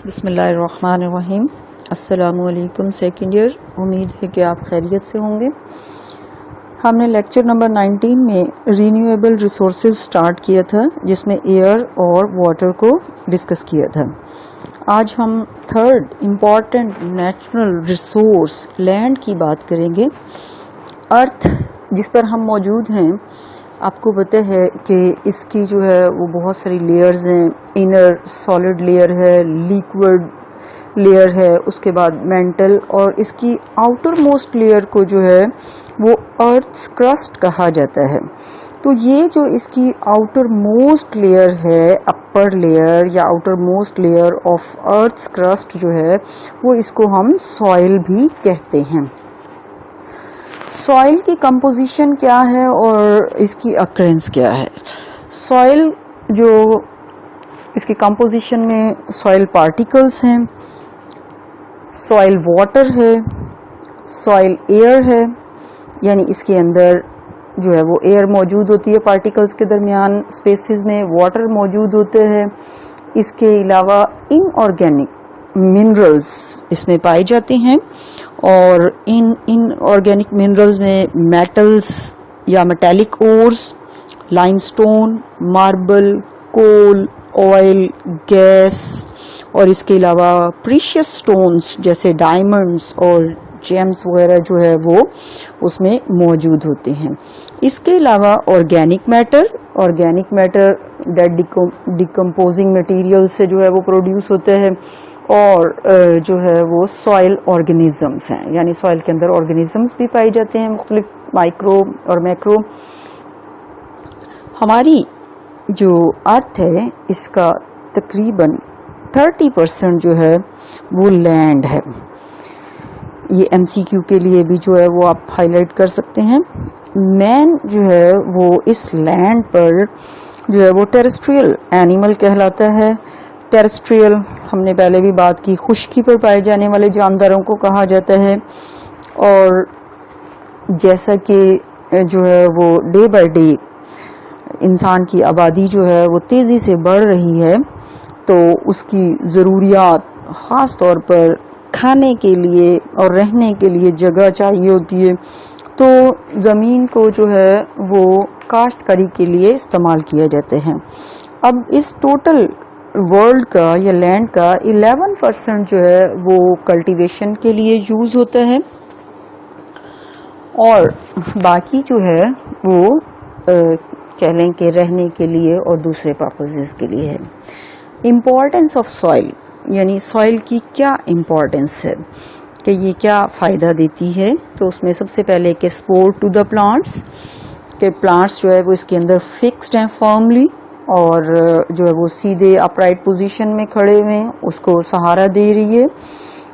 بسم اللہ الرحمن الرحیم۔ السلام علیکم سیکنڈ ایئر، امید ہے کہ آپ خیریت سے ہوں گے۔ ہم نے لیکچر نمبر 19 میں رینیویبل ریسورسز سٹارٹ کیا تھا، جس میں ایئر اور واٹر کو ڈسکس کیا تھا۔ آج ہم third important natural resource land کی بات کریں گے۔ ارتھ جس پر ہم موجود ہیں، آپ کو پتہ ہے کہ اس کی جو ہے وہ بہت ساری لیئرز ہیں۔ انر سالڈ لیئر ہے، لیکوڈ لیئر ہے، اس کے بعد مینٹل، اور اس کی آؤٹر موسٹ لیئر کو جو ہے وہ ارتھ کرسٹ کہا جاتا ہے۔ تو یہ جو اس کی آؤٹر موسٹ لیئر ہے، اپر لیئر یا outer most layer of earth crust جو ہے وہ اس کو ہم سوائل بھی کہتے ہیں۔ سوائل کی کمپوزیشن کیا ہے اور اس کی اکرنس کیا ہے؟ سوائل جو اس کی کمپوزیشن میں سوائل پارٹیکلز ہیں، سوائل واٹر ہے، سوائل ایئر ہے، یعنی اس کے اندر جو ہے وہ ایئر موجود ہوتی ہے پارٹیکلز کے درمیان، اسپیسز میں واٹر موجود ہوتے ہیں۔ اس کے علاوہ ان آرگینک منرلز اس میں پائے جاتے ہیں، اور ان آرگینک منرلز میں میٹلز یا میٹیلک اورز، لائم سٹون، ماربل، کول، آئل، گیس، اور اس کے علاوہ پریشیس سٹونز جیسے ڈائمنڈز اور جیمز وغیرہ جو ہے وہ اس میں موجود ہوتے ہیں۔ اس کے علاوہ organic matter dead decomposing material سے جو ہے وہ پروڈیوس ہوتے ہیں، اور جو ہے وہ سوائل آرگینزمز ہیں، یعنی سوائل کے اندر آرگینزمز بھی پائے جاتے ہیں، مختلف مائکرو اور میکرو۔ ہماری جو ارتھ ہے اس کا تقریباً 30% جو ہے وہ لینڈ ہے۔ یہ MCQ کے لیے بھی جو ہے وہ آپ ہائی لائٹ کر سکتے ہیں۔ مین جو ہے وہ اس لینڈ پر جو ہے وہ ٹیرسٹریل اینیمل کہلاتا ہے۔ ٹیرسٹریل ہم نے پہلے بھی بات کی، خشکی پر پائے جانے والے جانداروں کو کہا جاتا ہے، اور جیسا کہ جو ہے وہ ڈے بائی ڈے انسان کی آبادی جو ہے وہ تیزی سے بڑھ رہی ہے، تو اس کی ضروریات خاص طور پر کھانے کے لیے اور رہنے کے لیے جگہ چاہیے ہوتی ہے، تو زمین کو جو ہے وہ کاشتکاری کے لیے استعمال کیا جاتے ہیں۔ اب اس ٹوٹل ورلڈ کا یا لینڈ کا 11% جو ہے وہ کلٹیویشن کے لیے یوز ہوتا ہے، اور باقی جو ہے وہ کہہ لیں کہ رہنے کے لیے اور دوسرے پرپزز کے لیے ہے۔ امپورٹنس آف سوائل، یعنی سوائل کی کیا امپورٹنس ہے کہ یہ کیا فائدہ دیتی ہے، تو اس میں سب سے پہلے کہ سپورٹ ٹو دا پلانٹس، کہ پلانٹس جو ہے وہ اس کے اندر فکسڈ ہیں فرملی، اور جو ہے وہ سیدھے اپرائٹ پوزیشن میں کھڑے ہوئے ہیں، اس کو سہارا دے رہی ہے۔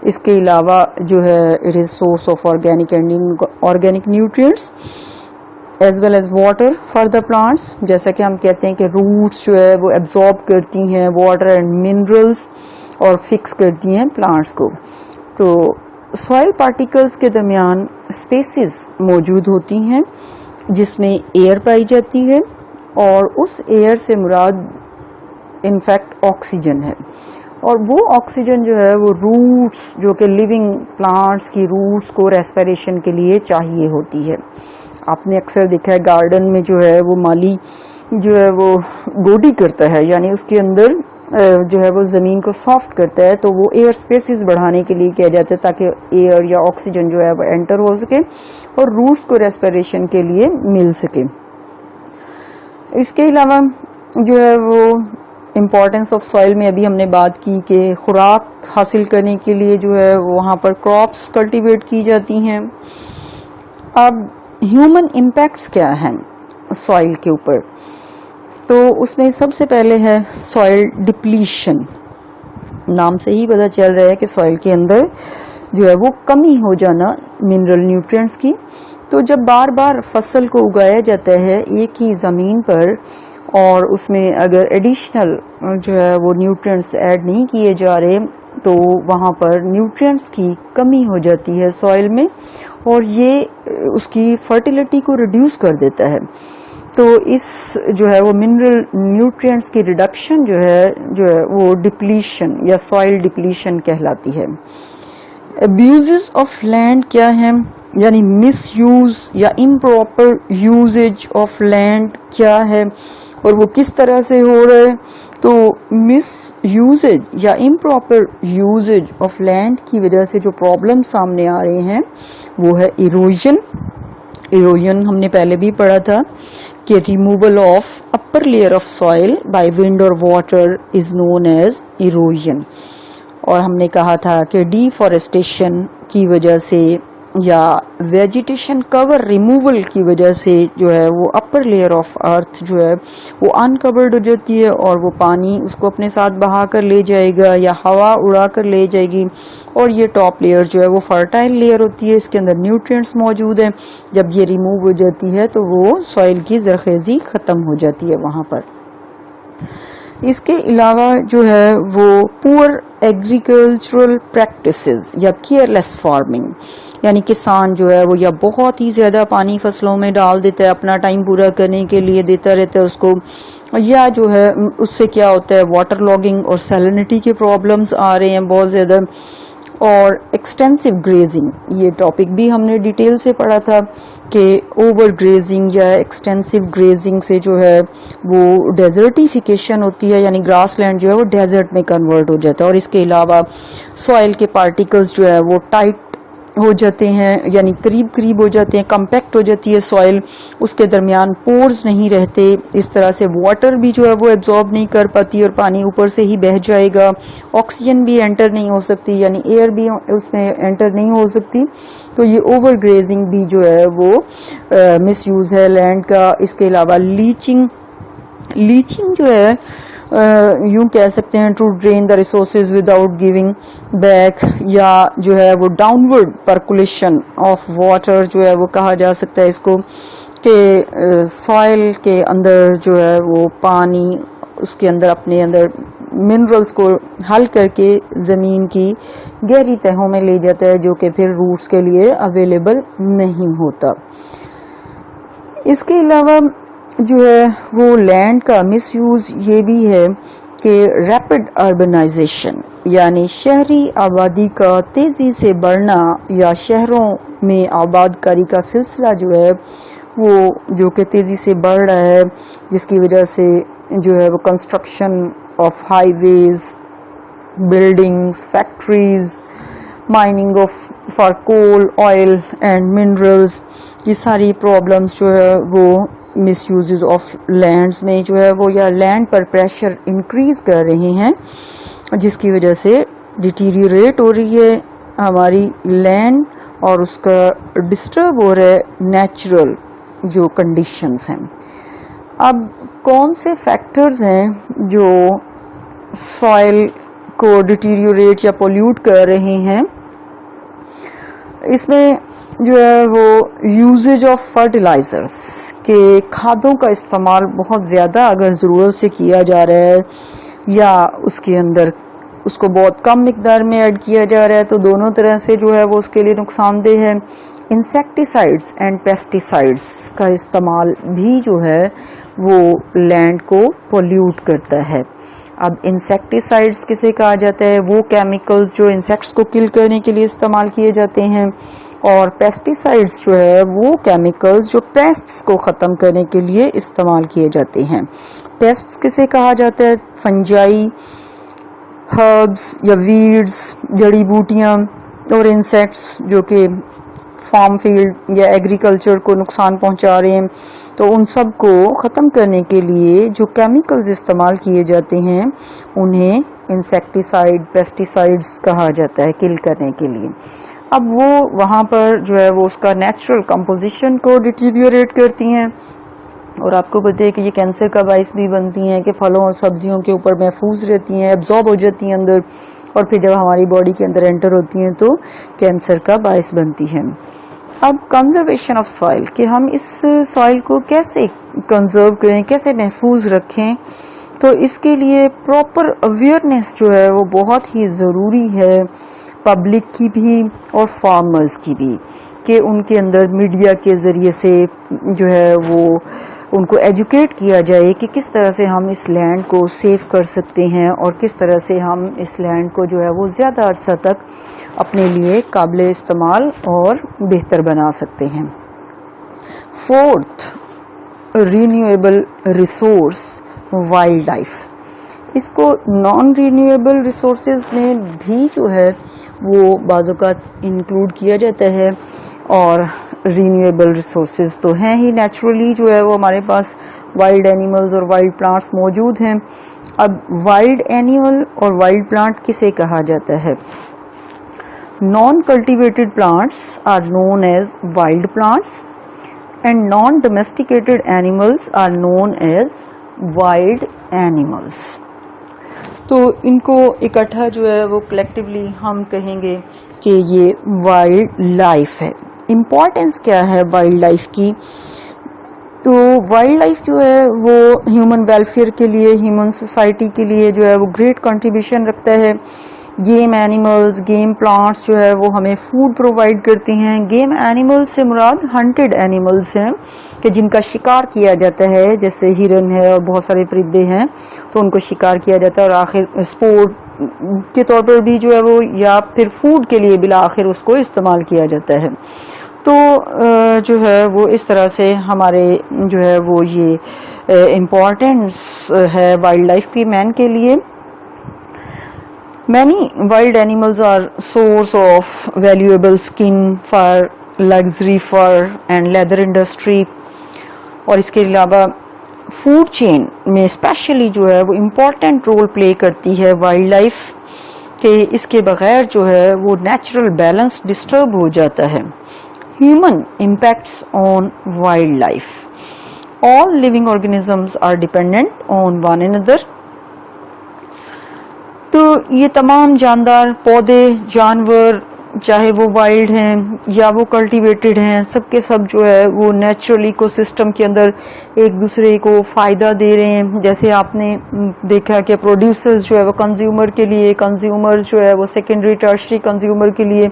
اس کے علاوہ جو ہے it is source of organic and organic nutrients as well as water for the plants, جیسا کہ ہم کہتے ہیں کہ روٹس جو ہے وہ ایبزارب کرتی ہیں واٹر اینڈ منرلز اور فکس کرتی ہیں پلانٹس کو۔ تو سوائل پارٹیکلز کے درمیان اسپیسز موجود ہوتی ہیں جس میں ایئر پائی جاتی ہے، اور اس ایئر سے مراد انفیکٹ آکسیجن ہے، اور وہ آکسیجن جو ہے وہ روٹس، جو کہ لیونگ پلانٹس کی روٹس کو ریسپیریشن کے لیے چاہیے ہوتی ہے۔ آپ نے اکثر دیکھا ہے گارڈن میں جو ہے وہ مالی جو ہے وہ گوڈی کرتا ہے، یعنی اس کے اندر جو ہے وہ زمین کو سافٹ کرتا ہے، تو وہ ایئر سپیسز بڑھانے کے لیے کیا جاتا ہے تاکہ ایئر یا آکسیجن جو ہے وہ انٹر ہو سکے اور روٹس کو ریسپیریشن کے لیے مل سکے۔ اس کے علاوہ جو ہے وہ امپورٹنس آف سوائل میں ابھی ہم نے بات کی کہ خوراک حاصل کرنے کے لیے جو ہے وہاں پر کراپس کلٹیویٹ کی جاتی ہیں۔ اب ہیومن امپیکٹس کیا ہیں سوائل کے اوپر، تو اس میں سب سے پہلے ہے سوائل ڈپلیشن۔ نام سے ہی پتہ چل رہا ہے کہ سوائل کے اندر جو ہے وہ کمی ہو جانا منرل نیوٹرینٹس کی۔ تو جب بار بار فصل کو اگایا جاتا ہے ایک ہی زمین پر، اور اس میں اگر ایڈیشنل جو ہے وہ نیوٹرینٹس ایڈ نہیں کیے جا رہے، تو وہاں پر نیوٹرینٹس کی کمی ہو جاتی ہے سوائل میں، اور یہ اس کی فرٹیلیٹی کو ریڈیوس کر دیتا ہے۔ تو اس جو ہے وہ منرل نیوٹرینٹس کی ریڈکشن جو ہے وہ ڈپلیشن یا سوائل ڈپلیشن کہلاتی ہے. ابیوزز آف لینڈ کیا ہے؟ یعنی مس یوز یا امپراپر یوزیج آف لینڈ کیا ہے اور وہ کس طرح سے ہو رہا ہے؟ تو مس یوزیج یا امپراپر یوزیج آف لینڈ کی وجہ سے جو پرابلم سامنے آ رہے ہیں وہ ہے ایروژن. ایروژن ہم نے پہلے بھی پڑھا تھا کہ removal of upper layer of soil by wind اور water is known as erosion. اور ہم نے کہا تھا کہ ڈیفارسٹیشن کی وجہ سے یا ویجیٹیشن کور ریموول کی وجہ سے جو ہے وہ اپر لیئر آف ارتھ جو ہے وہ انکورڈ ہو جاتی ہے اور وہ پانی اس کو اپنے ساتھ بہا کر لے جائے گا یا ہوا اڑا کر لے جائے گی. اور یہ ٹاپ لیئر جو ہے وہ فرٹائل لیئر ہوتی ہے, اس کے اندر نیوٹرینٹس موجود ہیں. جب یہ ریموو ہو جاتی ہے تو وہ سوائل کی زرخیزی ختم ہو جاتی ہے وہاں پر. اس کے علاوہ جو ہے وہ پور ایگریکلچرل پریکٹسز یا کیئرلیس فارمنگ, یعنی کسان جو ہے وہ یا بہت ہی زیادہ پانی فصلوں میں ڈال دیتا ہے, اپنا ٹائم پورا کرنے کے لیے دیتا رہتا ہے اس کو, یا جو ہے اس سے کیا ہوتا ہے واٹر لاگنگ اور سیلنٹی کے پرابلمز آ رہے ہیں بہت زیادہ. اور ایکسٹینسو گریزنگ, یہ ٹاپک بھی ہم نے ڈیٹیل سے پڑھا تھا کہ اوور گریزنگ یا ایکسٹینسو گریزنگ سے جو ہے وہ ڈیزرٹیفیکیشن ہوتی ہے, یعنی گراس لینڈ جو ہے وہ ڈیزرٹ میں کنورٹ ہو جاتا ہے. اور اس کے علاوہ سوائل کے پارٹیکلز جو ہے وہ ٹائٹ ہو جاتے ہیں, یعنی قریب ہو جاتے ہیں, کمپیکٹ ہو جاتی ہے سوائل, اس کے درمیان پورز نہیں رہتے. اس طرح سے واٹر بھی جو ہے وہ ایبزارب نہیں کر پاتی اور پانی اوپر سے ہی بہہ جائے گا. آکسیجن بھی انٹر نہیں ہو سکتی, یعنی ایئر بھی اس میں انٹر نہیں ہو سکتی. تو یہ اوور گریزنگ بھی جو ہے وہ مس یوز ہے لینڈ کا. اس کے علاوہ لیچنگ جو ہے یوں کہہ سکتے ہیں to drain the resources without giving back, یا جو ہے وہ downward percolation of water جو ہے وہ کہا جا سکتا ہے اس کو, کہ سوائل کے اندر جو ہے وہ پانی اس کے اندر اپنے اندر منرلز کو حل کر کے زمین کی گہری تہوں میں لے جاتا ہے, جو کہ پھر روٹس کے لیے اویلیبل نہیں ہوتا. اس کے علاوہ جو ہے وہ لینڈ کا مس یوز یہ بھی ہے کہ ریپڈ اربنائزیشن, یعنی شہری آبادی کا تیزی سے بڑھنا یا شہروں میں آباد کاری کا سلسلہ جو ہے وہ جو کہ تیزی سے بڑھ رہا ہے, جس کی وجہ سے جو ہے وہ construction of highways, buildings, factories, mining of for coal, oil and minerals, یہ ساری پرابلمس جو ہے وہ مس یوزز آف لینڈز میں جو ہے وہ یا لینڈ پر پریشر انکریز کر رہے ہیں, جس کی وجہ سے ڈیٹیریوریٹ ہو رہی ہے ہماری لینڈ اور اس کا ڈسٹرب ہو رہا ہے نیچرل جو کنڈیشنز ہیں. اب کون سے فیکٹرز ہیں جو سوائل کو ڈیٹیریوریٹ یا پولیوٹ کر رہے ہیں؟ اس میں جو ہے وہ یوزیج آف فرٹیلائزرز کے کھادوں کا استعمال بہت زیادہ اگر ضرورت سے کیا جا رہا ہے یا اس کے اندر اس کو بہت کم مقدار میں ایڈ کیا جا رہا ہے, تو دونوں طرح سے جو ہے وہ اس کے لیے نقصان دہ ہے. انسیکٹیسائڈز اینڈ پیسٹیسائڈز کا استعمال بھی جو ہے وہ لینڈ کو پولیوٹ کرتا ہے. اب انسیکٹیسائڈز کسے کہا جاتا ہے؟ وہ کیمیکلز جو انسیکٹس کو کل کرنے کے لیے استعمال کیے جاتے ہیں, اور پیسٹیسائڈز جو ہے وہ کیمیکلز جو پیسٹس کو ختم کرنے کے لیے استعمال کیے جاتے ہیں. پیسٹس کسے کہا جاتا ہے؟ فنجائی, ہربز یا ویڈز, جڑی بوٹیاں, اور انسیکٹس جو کہ فارم فیلڈ یا ایگریکلچر کو نقصان پہنچا رہے ہیں. تو ان سب کو ختم کرنے کے لیے جو کیمیکلز استعمال کیے جاتے ہیں انہیں انسیکٹیسائڈ, پیسٹیسائڈز کہا جاتا ہے کل کرنے کے لیے. اب وہ وہاں پر جو ہے وہ اس کا نیچرل کمپوزیشن کو ڈیٹیریوریٹ کرتی ہیں, اور آپ کو پتہ ہے کہ یہ کینسر کا باعث بھی بنتی ہیں کہ پھلوں اور سبزیوں کے اوپر محفوظ رہتی ہیں, ایبزارب ہو جاتی ہیں اندر, اور پھر جب ہماری باڈی کے اندر انٹر ہوتی ہیں تو کینسر کا باعث بنتی ہیں. اب کنزرویشن آف سوائل, کہ ہم اس سوائل کو کیسے کنزرو کریں, کیسے محفوظ رکھیں, تو اس کے لیے پراپر اویئرنیس جو ہے وہ بہت ہی ضروری ہے, پبلک کی بھی اور فارمرز کی بھی, کہ ان کے اندر میڈیا کے ذریعے سے جو ہے وہ ان کو ایجوکیٹ کیا جائے کہ کس طرح سے ہم اس لینڈ کو سیو کر سکتے ہیں اور کس طرح سے ہم اس لینڈ کو جو ہے وہ زیادہ عرصہ تک اپنے لیے قابل استعمال اور بہتر بنا سکتے ہیں. Fourth, renewable resource wild life. اس کو نان رینیویبل ریسورسز میں بھی جو ہے وہ بعض اوقات انکلوڈ کیا جاتا ہے، اور رینیویبل ریسورسز تو ہیں ہی، نیچرلی جو ہے وہ ہمارے پاس وائلڈ اینیملز اور وائلڈ پلانٹس موجود ہیں. اب وائلڈ اینیمل اور وائلڈ پلانٹ کسے کہا جاتا ہے؟ Non cultivated plants are known as wild plants and non domesticated animals are known as wild animals. تو ان کو اکٹھا جو ہے وہ کلیکٹیولی ہم کہیں گے کہ یہ وائلڈ لائف ہے. امپورٹنس کیا ہے وائلڈ لائف کی؟ تو وائلڈ لائف جو ہے وہ ہیومن ویلفیئر کے لیے، ہیومن سوسائٹی کے لیے جو ہے وہ گریٹ کنٹریبیوشن رکھتا ہے. گیم اینیملز، گیم پلانٹس جو ہے وہ ہمیں فوڈ پرووائڈ کرتے ہیں. گیم اینیمل سے مراد ہنٹڈ اینیملز ہیں کہ جن کا شکار کیا جاتا ہے، جیسے ہرن ہے اور بہت سارے پرندے ہیں، تو ان کو شکار کیا جاتا ہے اور آخر اسپورٹ کے طور پر بھی جو ہے وہ یا پھر فوڈ کے لیے بالآخر اس کو استعمال کیا جاتا ہے. تو جو ہے وہ اس طرح سے ہمارے جو ہے وہ یہ امپورٹنس ہے وائلڈ لائف کی مین کے لیے. Many wild animals are source of valuable skin, fur, luxury fur and leather industry. اور اس کے علاوہ فوڈ چین میں اسپیشلی جو ہے وہ امپورٹنٹ رول پلے کرتی ہے وائلڈ لائف، کہ اس کے بغیر جو ہے وہ نیچرل بیلنس ڈسٹرب ہو جاتا ہے. Human impacts on wildlife. All living organisms are dependent on one another. تو یہ تمام جاندار، پودے، جانور، چاہے وہ وائلڈ ہیں یا وہ کلٹیویٹڈ ہیں، سب کے سب جو ہے وہ نیچرل ایکو سسٹم کے اندر ایک دوسرے کو فائدہ دے رہے ہیں. جیسے آپ نے دیکھا کہ پروڈیوسرز جو ہے وہ کنزیومر کے لیے، کنزیومرز جو ہے وہ سیکنڈری ٹرشری کنزیومر کے لیے،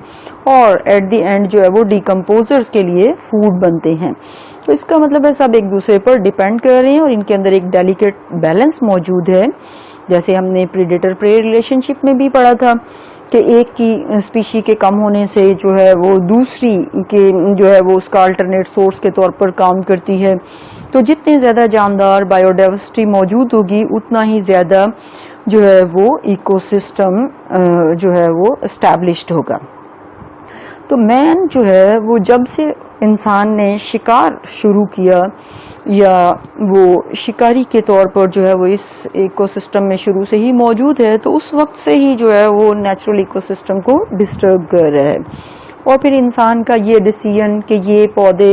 اور ایٹ دی اینڈ جو ہے وہ ڈیکمپوزرز کے لیے فوڈ بنتے ہیں. تو اس کا مطلب ہے سب ایک دوسرے پر ڈیپینڈ کر رہے ہیں اور ان کے اندر ایک ڈیلیکیٹ بیلنس موجود ہے. جیسے ہم نے پریڈیٹر پرے ریلیشن شپ میں بھی پڑھا تھا کہ ایک کی اسپیشی کے کم ہونے سے جو ہے وہ دوسری کے جو ہے وہ اس کا الٹرنیٹ سورس کے طور پر کام کرتی ہے. تو جتنے زیادہ جاندار بایو ڈائیورسٹی موجود ہوگی اتنا ہی زیادہ جو ہے وہ ایکو سسٹم جو ہے وہ اسٹیبلشڈ ہوگا. تو مین جو ہے وہ جب سے انسان نے شکار شروع کیا یا وہ شکاری کے طور پر جو ہے وہ اس ایکو سسٹم میں شروع سے ہی موجود ہے، تو اس وقت سے ہی جو ہے وہ نیچرل ایکو سسٹم کو ڈسٹرب کر رہا ہے. اور پھر انسان کا یہ ڈیسیژن کہ یہ پودے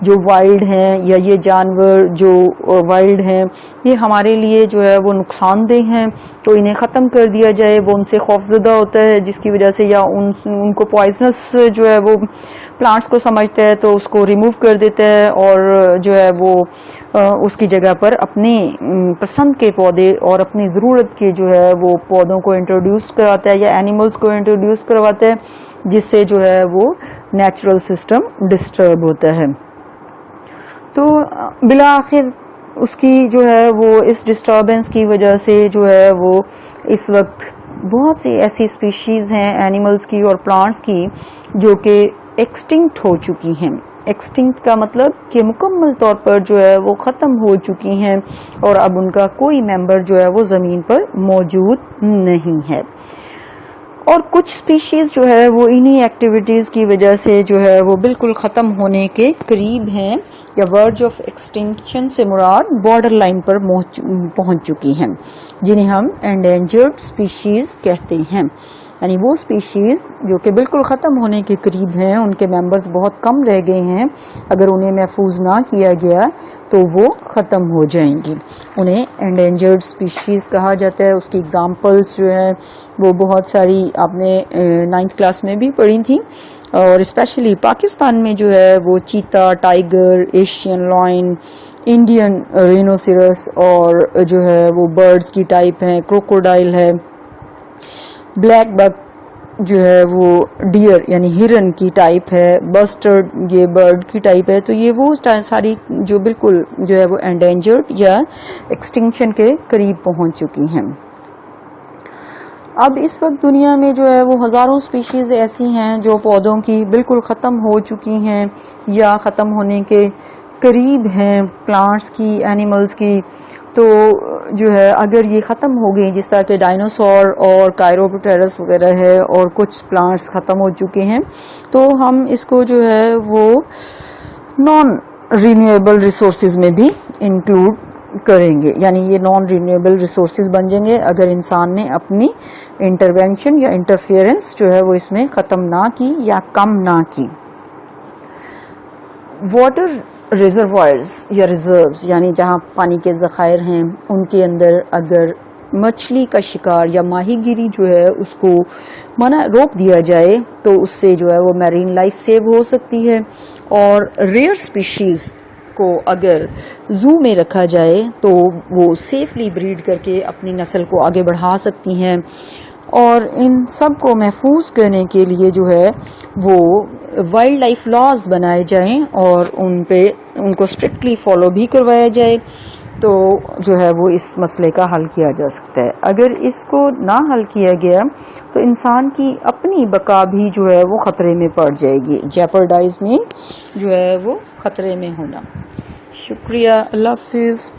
جو وائلڈ ہیں یا یہ جانور جو وائلڈ ہیں یہ ہمارے لیے جو ہے وہ نقصان دہ ہیں، تو انہیں ختم کر دیا جائے. وہ ان سے خوفزدہ ہوتا ہے جس کی وجہ سے یا ان کو پوائزنس جو ہے وہ پلانٹس کو سمجھتا ہے تو اس کو ریموو کر دیتا ہے، اور جو ہے وہ اس کی جگہ پر اپنی پسند کے پودے اور اپنی ضرورت کے جو ہے وہ پودوں کو انٹروڈیوس کرواتا ہے یا اینیملز کو انٹروڈیوس کرواتا ہے، جس سے جو ہے وہ نیچرل سسٹم ڈسٹرب ہوتا ہے. تو بالآخر اس کی جو ہے وہ اس ڈسٹربنس کی وجہ سے جو ہے وہ اس وقت بہت سی ایسی اسپیشیز ہیں اینیملز کی اور پلانٹس کی جو کہ ایکسٹنکٹ ہو چکی ہیں. ایکسٹنکٹ کا مطلب کہ مکمل طور پر جو ہے وہ ختم ہو چکی ہیں اور اب ان کا کوئی ممبر جو ہے وہ زمین پر موجود نہیں ہے. اور کچھ سپیشیز جو ہے وہ انہی ایکٹیویٹیز کی وجہ سے جو ہے وہ بالکل ختم ہونے کے قریب ہیں یا ورج آف ایکسٹنکشن سے مراد بارڈر لائن پر پہنچ چکی ہیں، جنہیں ہم انڈینجرڈ سپیشیز کہتے ہیں. یعنی وہ سپیشیز جو کہ بالکل ختم ہونے کے قریب ہیں، ان کے ممبرز بہت کم رہ گئے ہیں، اگر انہیں محفوظ نہ کیا گیا تو وہ ختم ہو جائیں گی. انہیں انڈینجرڈ سپیشیز کہا جاتا ہے. اس کی ایگزامپلس جو ہیں وہ بہت ساری آپ نے 9th کلاس میں بھی پڑھی تھیں، اور اسپیشلی پاکستان میں جو ہے وہ چیتا، ٹائیگر، ایشین لائن، انڈین رینوسیرس اور جو ہے وہ برڈز کی ٹائپ ہیں، کروکوڈائل ہے، بلیک بک جو ہے وہ ڈیئر یعنی ہرن کی ٹائپ ہے، بسٹرڈ یہ برڈ کی ٹائپ ہے، تو یہ وہ ساری جو بالکل جو ہے وہ انڈینجرڈ یا ایکسٹنکشن کے قریب پہنچ چکی ہیں۔ اب اس وقت دنیا میں جو ہے وہ ہزاروں سپیشیز ایسی ہیں جو پودوں کی بالکل ختم ہو چکی ہیں یا ختم ہونے کے قریب ہیں، پلانٹس کی، اینیملز کی۔ تو جو ہے اگر یہ ختم ہو گئی، جس طرح کہ ڈائنوسور اور کائروپٹیرس وغیرہ ہے اور کچھ پلانٹس ختم ہو چکے ہیں، تو ہم اس کو جو ہے وہ نان رینیویبل ریسورسز میں بھی انکلوڈ کریں گے، یعنی یہ نان رینیویبل ریسورسز بن جائیں گے اگر انسان نے اپنی انٹرونشن یا انٹرفیئرنس جو ہے وہ اس میں ختم نہ کی یا کم نہ کی۔ واٹر ریزروائرز یا ریزروز یعنی جہاں پانی کے ذخائر ہیں، ان کے اندر اگر مچھلی کا شکار یا ماہی گیری جو ہے اس کو روک دیا جائے تو اس سے جو ہے وہ میرین لائف سیو ہو سکتی ہے، اور ریئر سپیشیز کو اگر زو میں رکھا جائے تو وہ سیفلی بریڈ کر کے اپنی نسل کو آگے بڑھا سکتی ہیں۔ اور ان سب کو محفوظ کرنے کے لیے جو ہے وہ وائلڈ لائف لاز بنائے جائیں اور ان کو اسٹرکٹلی فالو بھی کروایا جائے، تو جو ہے وہ اس مسئلے کا حل کیا جا سکتا ہے۔ اگر اس کو نہ حل کیا گیا تو انسان کی اپنی بقا بھی جو ہے وہ خطرے میں پڑ جائے گی۔ جیپرڈائز میں جو ہے وہ خطرے میں ہونا۔ شکریہ، اللہ حافظ۔